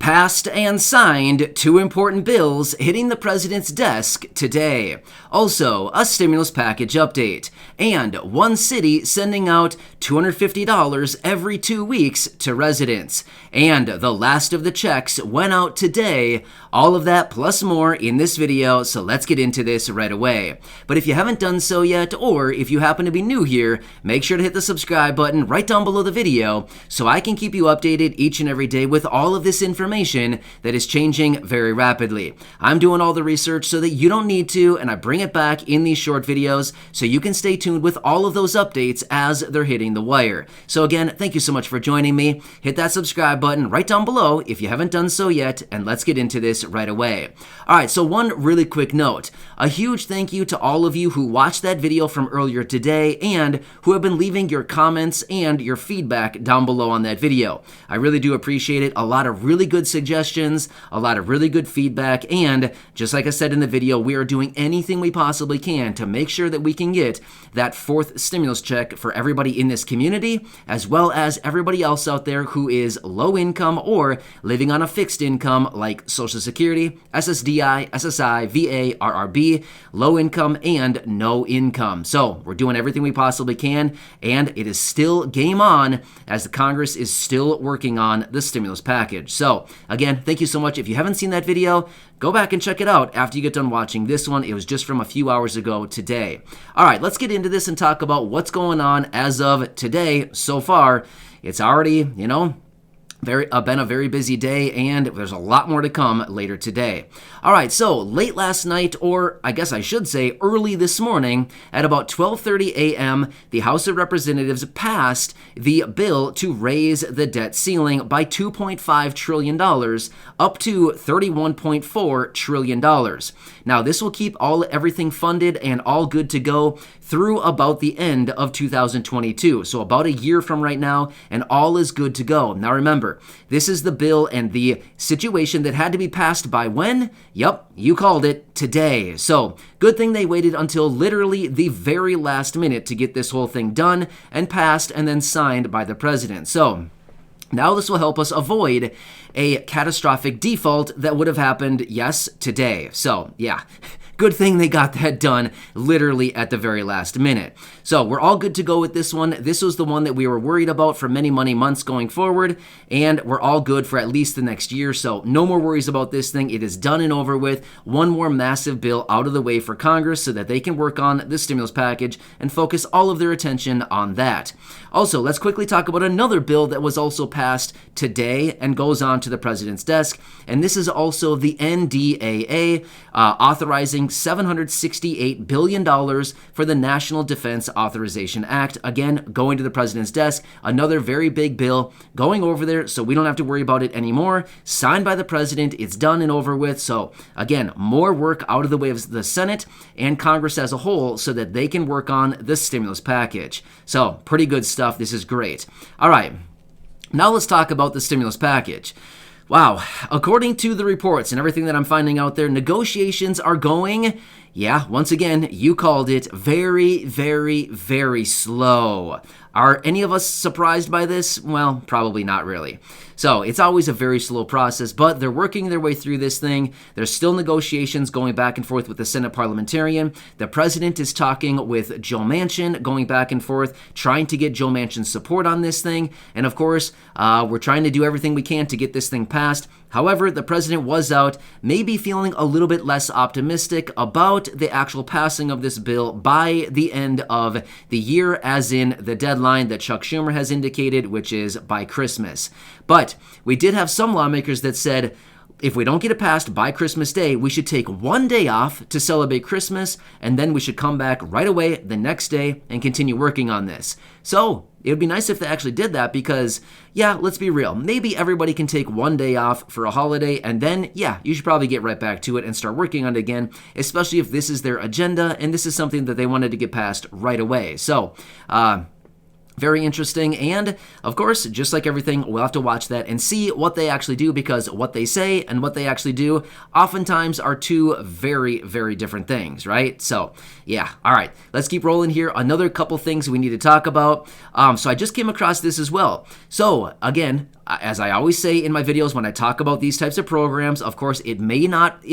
Passed and signed two important bills hitting the president's desk today. Also, a stimulus package update. And one city sending out $250 every 2 weeks to residents. And the last of the checks went out today. All of that plus more in this video, so let's get into this right away. But if you haven't done so yet, or if you happen to be new here, make sure to hit the subscribe button right down below the video so I can keep you updated each and every day with all of this information that is changing very rapidly. I'm doing all the research so that you don't need to, and I bring it back in these short videos so you can stay tuned with all of those updates as they're hitting the wire. So again, thank you so much for joining me. Hit that subscribe button right down below if you haven't done so yet, and let's get into this right away. Alright, so one really quick note. A huge thank you to all of you who watched that video from earlier today and who have been leaving your comments and your feedback down below on that video. I really do appreciate it. A lot of really good suggestions, a lot of really good feedback, and just like I said in the video, we are doing anything we possibly can to make sure that we can get that fourth stimulus check for everybody in this community, as well as everybody else out there who is low income or living on a fixed income like Social Security, SSDI, SSI, VA, RRB, low income, and no income. So we're doing everything we possibly can, and it is still game on as the Congress is still working on the stimulus package. So again, thank you so much. If you haven't seen that video, go back and check it out after you get done watching this one. It was just from a few hours ago today. All right, let's get into this and talk about what's going on as of today so far. It's already, been a very busy day, and there's a lot more to come later today. All right, so late last night, or I guess I should say early this morning, at about 12:30 a.m., the House of Representatives passed the bill to raise the debt ceiling by $2.5 trillion up to $31.4 trillion. Now, this will keep everything funded and all good to go through about the end of 2022. So about a year from right now, and all is good to go. Now remember, this is the bill and the situation that had to be passed by when? Yep, you called it, today. So good thing they waited until literally the very last minute to get this whole thing done and passed and then signed by the president. So now this will help us avoid a catastrophic default that would have happened, yes, today. So yeah, good thing they got that done literally at the very last minute. So we're all good to go with this one. This was the one that we were worried about for many months going forward, and we're all good for at least the next year. So no more worries about this thing. It is done and over with. One more massive bill out of the way for Congress so that they can work on the stimulus package and focus all of their attention on that. Also, let's quickly talk about another bill that was also passed today and goes on to the president's desk, and this is also the NDAA, authorizing $768 billion for the National Defense Authorization Act. Again, going to the president's desk, another very big bill going over there, so we don't have to worry about it anymore. Signed by the president, it's done and over with. So again, more work out of the way of the Senate and Congress as a whole so that they can work on the stimulus package. So pretty good stuff. This is great. All right, now let's talk about the stimulus package. Wow, according to the reports and everything that I'm finding out there, negotiations are going, yeah, once again, you called it, very, very, very slow. Are any of us surprised by this? Well, probably not really. So it's always a very slow process, but they're working their way through this thing. There's still negotiations going back and forth with the Senate parliamentarian. The president is talking with Joe Manchin, going back and forth, trying to get Joe Manchin's support on this thing. And of course, we're trying to do everything we can to get this thing passed. However, the president was out, maybe feeling a little bit less optimistic about the actual passing of this bill by the end of the year, as in the deadline that Chuck Schumer has indicated, which is by Christmas. But we did have some lawmakers that said, if we don't get it passed by Christmas Day, we should take one day off to celebrate Christmas, and then we should come back right away the next day and continue working on this. So it would be nice if they actually did that because, yeah, let's be real. Maybe everybody can take one day off for a holiday, and then, yeah, you should probably get right back to it and start working on it again, especially if this is their agenda and this is something that they wanted to get passed right away. So, very interesting, and of course, just like everything, we'll have to watch that and see what they actually do, because what they say and what they actually do oftentimes are two very, very different things, right? So, yeah, all right, let's keep rolling here. Another couple things we need to talk about. So I just came across this as well. So, again, as I always say in my videos when I talk about these types of programs, of course, it may not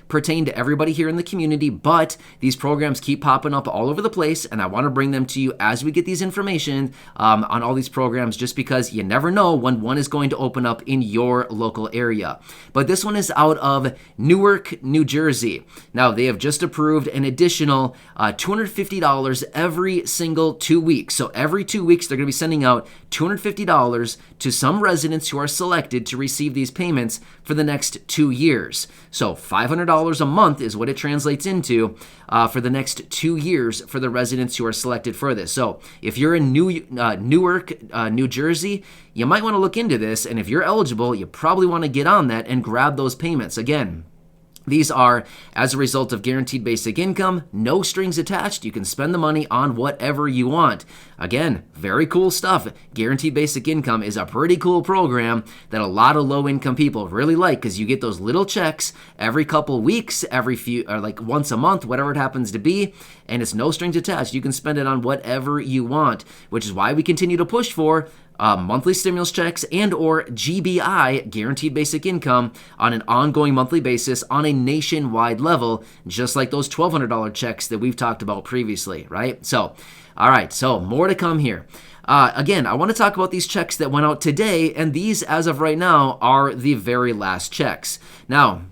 pertain to everybody here in the community, but these programs keep popping up all over the place, and I want to bring them to you as we get these information on all these programs, just because you never know when one is going to open up in your local area. But this one is out of Newark, New Jersey. Now, they have just approved an additional $250 every single 2 weeks. So every 2 weeks, they're going to be sending out $250 to some residents who are selected to receive these payments for the next 2 years. So $500 a month is what it translates into for the next 2 years for the residents who are selected for this. So if you're in Newark, New Jersey, you might want to look into this. And if you're eligible, you probably want to get on that and grab those payments. Again, these are as a result of guaranteed basic income, no strings attached. You can spend the money on whatever you want. Again, very cool stuff. Guaranteed basic income is a pretty cool program that a lot of low-income people really like, because you get those little checks every couple weeks, every few, or like once a month, whatever it happens to be, and it's no strings attached. You can spend it on whatever you want, which is why we continue to push for monthly stimulus checks and or GBI, guaranteed basic income, on an ongoing monthly basis on a nationwide level, just like those $1,200 checks that we've talked about previously, right? So, all right, so more to come here. Again, I want to talk about these checks that went out today, and these, as of right now, are the very last checks. Now,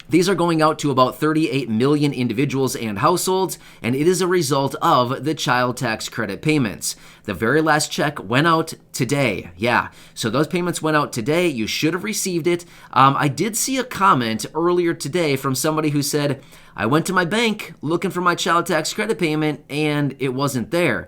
these are going out to about 38 million individuals and households, and it is a result of the child tax credit payments. The very last check went out today. Yeah, so those payments went out today. You should have received it. I did see a comment earlier today from somebody who said, I went to my bank looking for my child tax credit payment, and it wasn't there.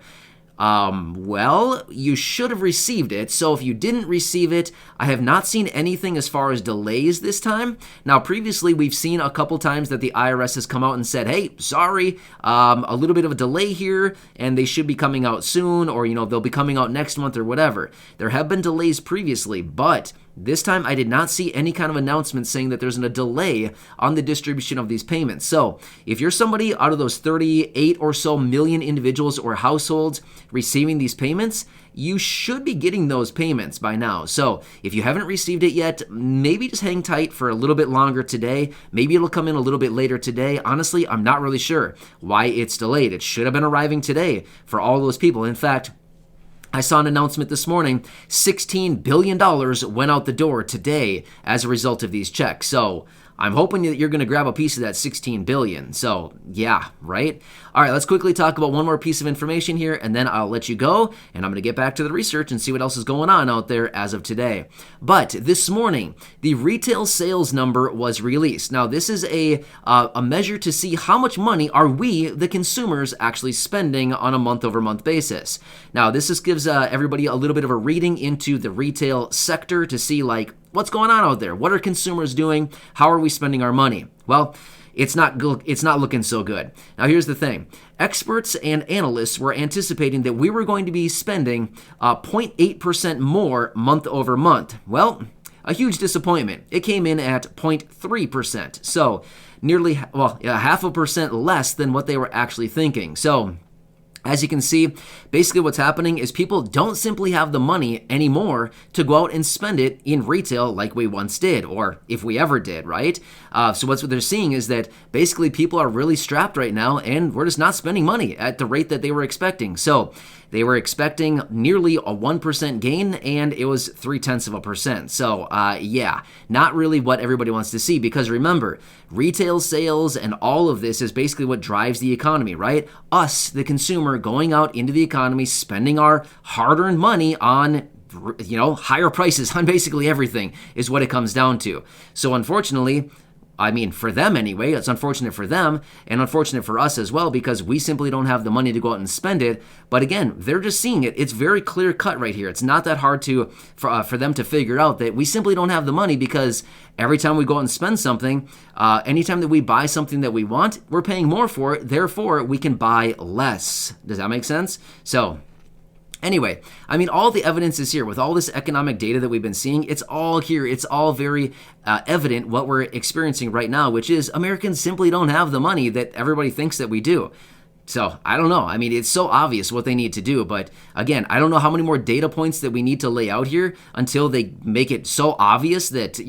Well, you should have received it. So if you didn't receive it, I have not seen anything as far as delays this time. Now, previously, we've seen a couple times that the IRS has come out and said, hey, sorry, a little bit of a delay here, and they should be coming out soon, or, they'll be coming out next month or whatever. There have been delays previously, but this time, I did not see any kind of announcement saying that there's a delay on the distribution of these payments. So if you're somebody out of those 38 or so million individuals or households receiving these payments, you should be getting those payments by now. So if you haven't received it yet, maybe just hang tight for a little bit longer today. Maybe it'll come in a little bit later today. Honestly, I'm not really sure why it's delayed. It should have been arriving today for all those people. In fact, I saw an announcement this morning, $16 billion went out the door today as a result of these checks. So I'm hoping that you're going to grab a piece of that $16 billion. So yeah, right? All right, let's quickly talk about one more piece of information here, and then I'll let you go, and I'm going to get back to the research and see what else is going on out there as of today. But this morning, the retail sales number was released. Now, this is a measure to see how much money are we, the consumers, actually spending on a month-over-month basis. Now, this gives everybody a little bit of a reading into the retail sector to see, like, what's going on out there? What are consumers doing? How are we spending our money? Well, it's not looking so good. Now, here's the thing. Experts and analysts were anticipating that we were going to be spending 0.8% more month over month. Well, a huge disappointment. It came in at 0.3%. So nearly, 0.5% less than what they were actually thinking. So as you can see, basically what's happening is people don't simply have the money anymore to go out and spend it in retail like we once did, or if we ever did, right? So what they're seeing is that basically people are really strapped right now, and we're just not spending money at the rate that they were expecting. So they were expecting nearly a 1% gain, and it was 0.3%. So yeah, not really what everybody wants to see, because remember, retail sales and all of this is basically what drives the economy, right? Us, the consumer, going out into the economy, spending our hard-earned money on higher prices on basically everything is what it comes down to. So unfortunately, for them anyway, it's unfortunate for them and unfortunate for us as well, because we simply don't have the money to go out and spend it. But again, they're just seeing it. It's very clear cut right here. It's not that hard for them to figure out that we simply don't have the money, because every time we go out and spend something, anytime that we buy something that we want, we're paying more for it. Therefore, we can buy less. Does that make sense? So anyway, all the evidence is here with all this economic data that we've been seeing. It's all here. It's all very evident what we're experiencing right now, which is Americans simply don't have the money that everybody thinks that we do. So I don't know. I mean, it's so obvious what they need to do, but again, I don't know how many more data points that we need to lay out here until they make it so obvious that,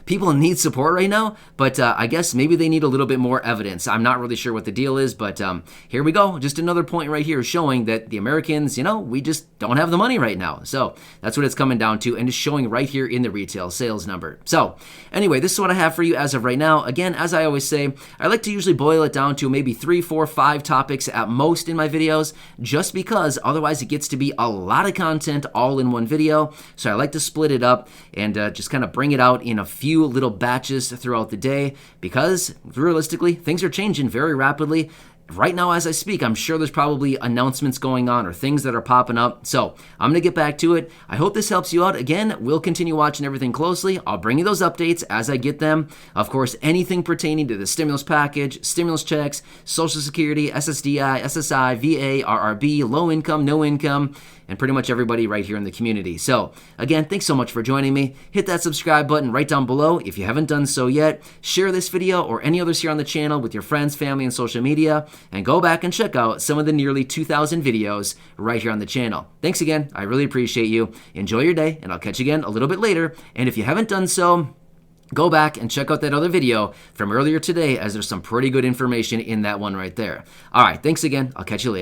people need support right now. But I guess maybe they need a little bit more evidence. I'm not really sure what the deal is, but here we go. Just another point right here showing that the Americans, we just don't have the money right now. So that's what it's coming down to, and it's showing right here in the retail sales number. So anyway, this is what I have for you as of right now. Again, as I always say, I like to usually boil it down to maybe 3, 4, 5 topics at most in my videos, just because otherwise it gets to be a lot of content all in one video. So I like to split it up and just kind of bring it out in a few little batches throughout the day, because realistically, things are changing very rapidly. Right now, as I speak, I'm sure there's probably announcements going on or things that are popping up. So I'm going to get back to it. I hope this helps you out. Again, we'll continue watching everything closely. I'll bring you those updates as I get them. Of course, anything pertaining to the stimulus package, stimulus checks, Social Security, SSDI, SSI, VA, RRB, low income, no income, and pretty much everybody right here in the community. So again, thanks so much for joining me. Hit that subscribe button right down below if you haven't done so yet. Share this video or any others here on the channel with your friends, family, and social media, and go back and check out some of the nearly 2,000 videos right here on the channel. Thanks again. I really appreciate you. Enjoy your day, and I'll catch you again a little bit later. And if you haven't done so, go back and check out that other video from earlier today, as there's some pretty good information in that one right there. All right, thanks again. I'll catch you later.